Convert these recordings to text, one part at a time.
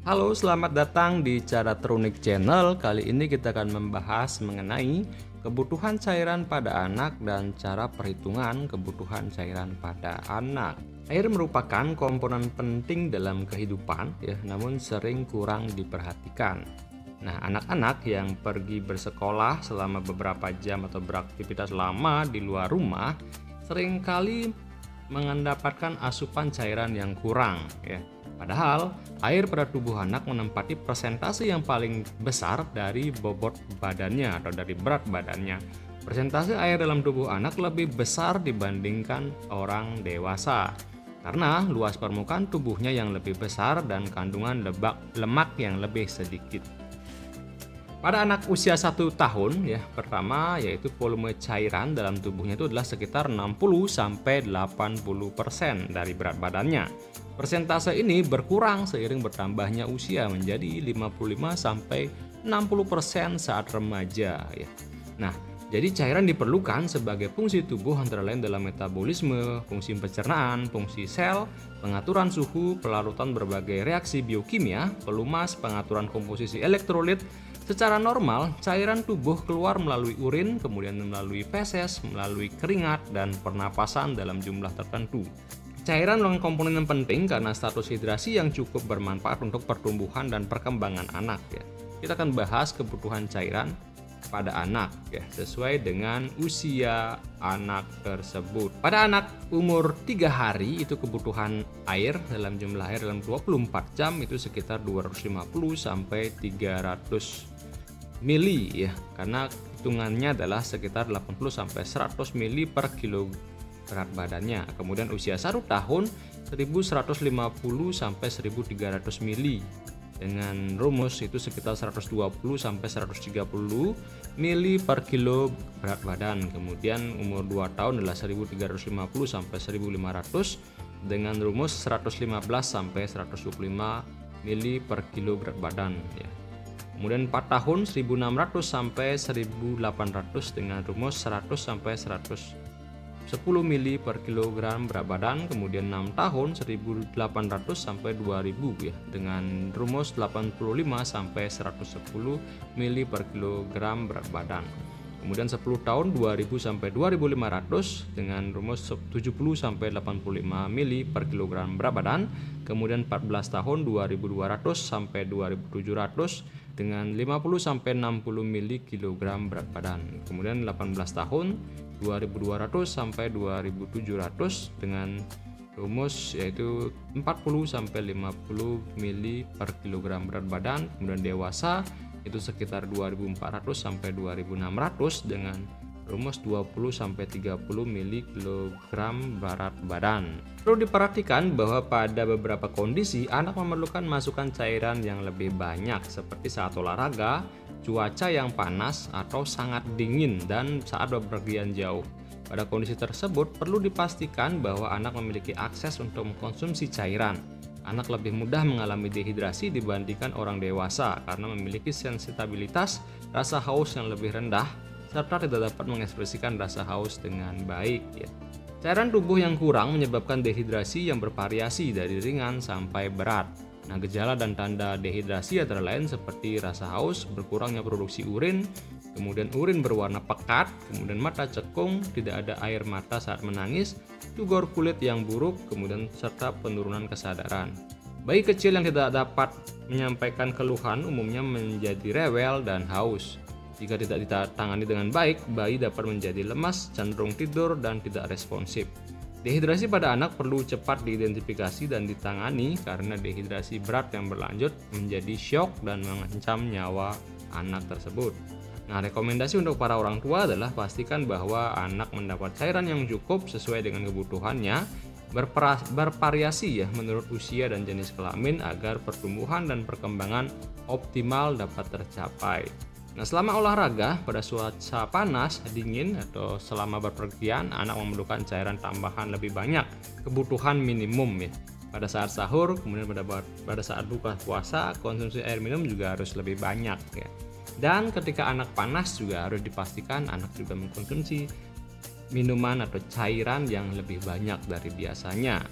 Halo, selamat datang di Cara Terunik Channel. Kali ini kita akan membahas mengenai kebutuhan cairan pada anak dan cara perhitungan kebutuhan cairan pada anak. Air merupakan komponen penting dalam kehidupan, namun sering kurang diperhatikan. Nah, anak-anak yang pergi bersekolah selama beberapa jam atau beraktivitas lama di luar rumah seringkali mendapatkan asupan cairan yang kurang, Padahal, air pada tubuh anak menempati persentase yang paling besar dari bobot badannya atau dari berat badannya. Persentase air dalam tubuh anak lebih besar dibandingkan orang dewasa karena luas permukaan tubuhnya yang lebih besar dan kandungan lemak yang lebih sedikit. Pada anak usia 1 tahun, pertama yaitu volume cairan dalam tubuhnya itu adalah sekitar 60-80% dari berat badannya. Persentase ini berkurang seiring bertambahnya usia menjadi 55-60% saat remaja. Nah, jadi cairan diperlukan sebagai fungsi tubuh antara lain dalam metabolisme, fungsi pencernaan, fungsi sel, pengaturan suhu, pelarutan berbagai reaksi biokimia, pelumas, pengaturan komposisi elektrolit. Secara normal, cairan tubuh keluar melalui urin, kemudian melalui feses, melalui keringat, dan pernapasan dalam jumlah tertentu. Cairan merupakan komponen yang penting karena status hidrasi yang cukup bermanfaat untuk pertumbuhan dan perkembangan anak. Kita akan bahas kebutuhan cairan pada anak sesuai dengan usia anak tersebut. Pada anak umur 3 hari itu kebutuhan air dalam jumlah air dalam 24 jam itu sekitar 250-300 mili karena hitungannya adalah sekitar 80-100 mili per kilo berat badannya. Kemudian usia 1 tahun 1150-1300 mili dengan rumus itu sekitar 120-130 mili per kilo berat badan. Kemudian umur 2 tahun adalah 1350-1500 dengan rumus 115-125 mili per kilo berat badan. Kemudian 4 tahun 1600-1800 dengan rumus 100-110 mili per kilogram berat badan. Kemudian 6 tahun 1800 sampai 2000 dengan rumus 85-110 mili per kilogram berat badan. Kemudian 10 tahun 2000 sampai 2500 dengan rumus 70 sampai 85 mili per kilogram berat badan. Kemudian 14 tahun 2200 sampai 2700 dengan 50 sampai 60 mili kilogram berat badan. Kemudian 18 tahun 2200 sampai 2700 dengan rumus yaitu 40 sampai 50 mili per kilogram berat badan. Kemudian dewasa itu sekitar 2400 sampai 2600 dengan rumus 20 sampai 30 mili kilogram berat badan. Perlu diperhatikan bahwa pada beberapa kondisi anak memerlukan masukan cairan yang lebih banyak seperti saat olahraga, cuaca yang panas atau sangat dingin dan saat bepergian jauh. Pada kondisi tersebut perlu dipastikan bahwa anak memiliki akses untuk mengkonsumsi cairan. Anak lebih mudah mengalami dehidrasi dibandingkan orang dewasa karena memiliki sensitivitas rasa haus yang lebih rendah serta tidak dapat mengekspresikan rasa haus dengan baik. Cairan tubuh yang kurang menyebabkan dehidrasi yang bervariasi dari ringan sampai berat. Nah, gejala dan tanda dehidrasi antara lain seperti rasa haus, berkurangnya produksi urin, kemudian urin berwarna pekat, kemudian mata cekung, tidak ada air mata saat menangis, tugor kulit yang buruk, kemudian serta penurunan kesadaran. Bayi kecil yang tidak dapat menyampaikan keluhan umumnya menjadi rewel dan haus. Jika tidak ditangani dengan baik, bayi dapat menjadi lemas, cenderung tidur, dan tidak responsif. Dehidrasi pada anak perlu cepat diidentifikasi dan ditangani karena dehidrasi berat yang berlanjut menjadi syok dan mengancam nyawa anak tersebut. Nah, rekomendasi untuk para orang tua adalah pastikan bahwa anak mendapat cairan yang cukup sesuai dengan kebutuhannya, bervariasi menurut usia dan jenis kelamin agar pertumbuhan dan perkembangan optimal dapat tercapai. Nah, selama olahraga, pada cuaca panas, dingin, atau selama berpergian, anak memerlukan cairan tambahan lebih banyak, kebutuhan minimum Pada saat sahur, kemudian pada saat buka puasa, konsumsi air minum juga harus lebih banyak Dan ketika anak panas juga harus dipastikan anak juga mengkonsumsi minuman atau cairan yang lebih banyak dari biasanya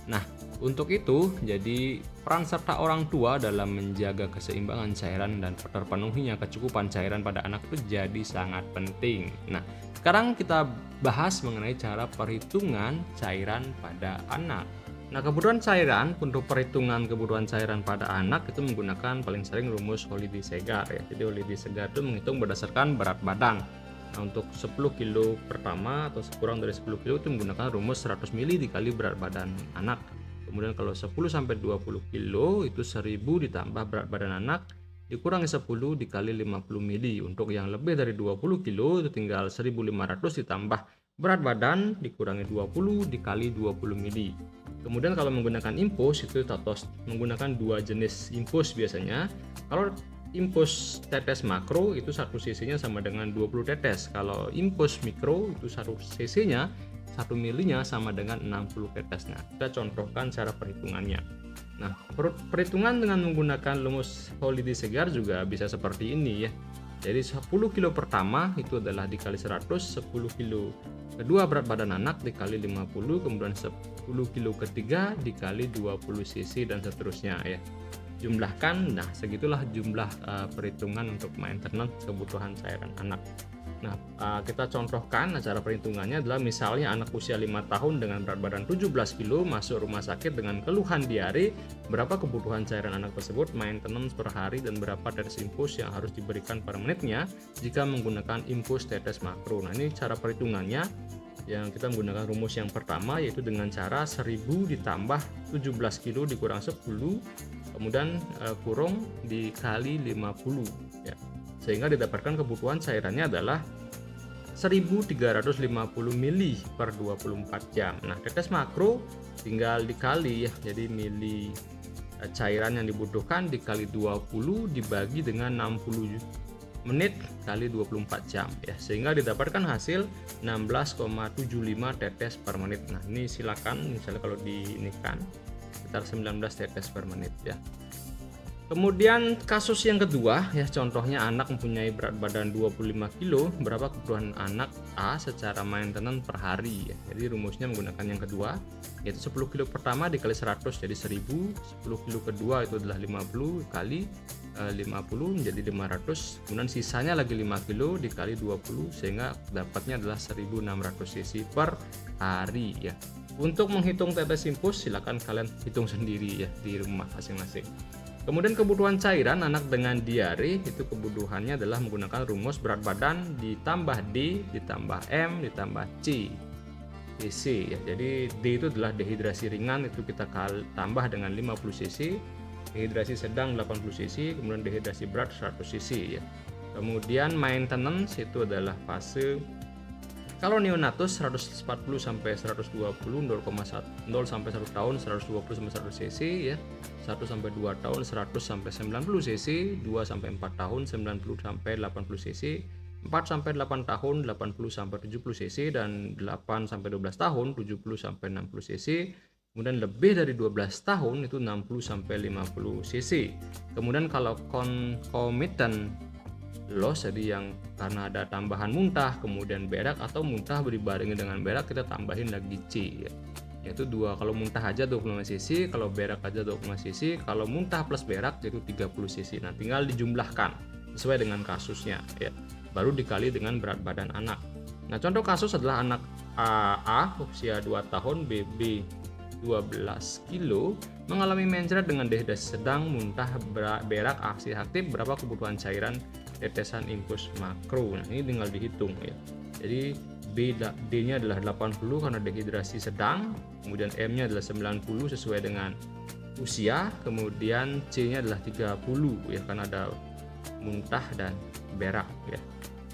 Nah, Untuk itu, jadi peran serta orang tua dalam menjaga keseimbangan cairan dan terpenuhinya kecukupan cairan pada anak itu jadi sangat penting. Nah, sekarang kita bahas mengenai cara perhitungan cairan pada anak. Nah, kebutuhan cairan untuk perhitungan kebutuhan cairan pada anak itu menggunakan paling sering rumus Holley-Segar ya. Jadi Holley-Segar itu menghitung berdasarkan berat badan. Nah, untuk 10 kilo pertama atau kurang dari 10 kilo itu menggunakan rumus 100 mili dikali berat badan anak. Kemudian kalau 10 sampai 20 kilo itu 1000 ditambah berat badan anak dikurangi 10 dikali 50 mili. Untuk yang lebih dari 20 kilo itu tinggal 1500 ditambah berat badan dikurangi 20 dikali 20 mili. Kemudian kalau menggunakan infus itu menggunakan dua jenis infus biasanya. Kalau infus tetes makro itu 1 cc-nya sama dengan 20 tetes. Kalau infus mikro itu 1 cc-nya 1 milinya sama dengan 60 tetes. Nah, kita contohkan cara perhitungannya. Nah, perhitungan dengan menggunakan rumus Holley-Segar juga bisa seperti ini ya. Jadi 10 kilo pertama itu adalah dikali 100, 10 kilo kedua berat badan anak dikali 50, kemudian 10 kilo ketiga dikali 20 cc dan seterusnya ya. Jumlahkan, nah segitulah jumlah perhitungan untuk maintenance kebutuhan cairan anak. Nah, kita contohkan cara perhitungannya adalah misalnya anak usia 5 tahun dengan berat badan 17 kilo masuk rumah sakit dengan keluhan diare, berapa kebutuhan cairan anak tersebut, maintenance per hari, dan berapa tetes infus yang harus diberikan per menitnya jika menggunakan infus tetes makro. Nah, ini cara perhitungannya yang kita menggunakan rumus yang pertama yaitu dengan cara 1000 ditambah 17 kilo dikurang 10 kemudian kurung dikali 50 ya. Sehingga didapatkan kebutuhan cairannya adalah 1350 mili per 24 jam. Nah, tetes makro tinggal dikali ya. Jadi mili cairan yang dibutuhkan dikali 20 dibagi dengan 60 menit kali 24 jam ya. Sehingga didapatkan hasil 16,75 tetes per menit. Nah, ini silakan misalnya kalau diinikan sekitar 19 tetes per menit ya. Kemudian kasus yang kedua ya, contohnya anak mempunyai berat badan 25 kilo, berapa kebutuhan anak A secara maintenance per hari ya. Jadi rumusnya menggunakan yang kedua yaitu 10 kilo pertama dikali 100 jadi 1000, 10 kilo kedua itu adalah 50 kali 50 menjadi 500, kemudian sisanya lagi 5 kilo dikali 20 sehingga dapatnya adalah 1600 cc per hari ya. Untuk menghitung tetes infus silakan kalian hitung sendiri ya di rumah masing-masing. Kemudian kebutuhan cairan anak dengan diare itu kebutuhannya adalah menggunakan rumus berat badan ditambah D ditambah M ditambah C cc ya. Jadi D itu adalah dehidrasi ringan itu kita tambah dengan 50 cc, dehidrasi sedang 80 cc, kemudian dehidrasi berat 100 cc ya. Kemudian maintenance itu adalah fase kalau neonatus 140 sampai 120, 0 sampai 1 tahun 120 sampai 100 cc ya. 1 sampai 2 tahun 100 sampai 90 cc, 2 sampai 4 tahun 90 sampai 80 cc, 4 sampai 8 tahun 80 sampai 70 cc dan 8 sampai 12 tahun 70 sampai 60 cc. Kemudian lebih dari 12 tahun itu 60 sampai 50 cc. Kemudian kalau concomitant loss jadi yang karena ada tambahan muntah kemudian berak atau muntah dibarengi dengan berak kita tambahin lagi C ya. Yaitu kalau muntah aja 25 cc, kalau berak aja 25 cc, kalau muntah plus berak yaitu 30 cc. Nah, tinggal dijumlahkan sesuai dengan kasusnya ya. Baru dikali dengan berat badan anak. Nah, contoh kasus adalah anak A usia 2 tahun, BB 12 kilo mengalami mencret dengan dehidrasi sedang, muntah, berak, aksi aktif, berapa kebutuhan cairan tetesan infus makro. Nah, ini tinggal dihitung ya. Jadi D-nya adalah 80 karena dehidrasi sedang, kemudian M-nya adalah 90 sesuai dengan usia, kemudian C-nya adalah 30 ya karena ada muntah dan berak ya.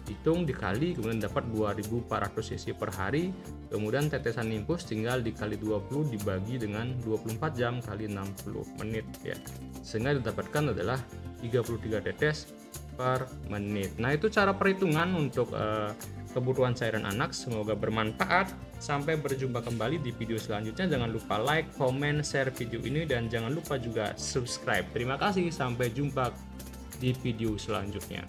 Hitung dikali kemudian dapat 2400 cc per hari. Kemudian tetesan infus tinggal dikali 20 dibagi dengan 24 jam kali 60 menit ya. Sehingga didapatkan adalah 33 tetes per menit. Nah, itu cara perhitungan untuk kebutuhan cairan anak. Semoga bermanfaat. Sampai berjumpa kembali di video selanjutnya. Jangan lupa like, comment, share video ini dan jangan lupa juga subscribe. Terima kasih, sampai jumpa di video selanjutnya.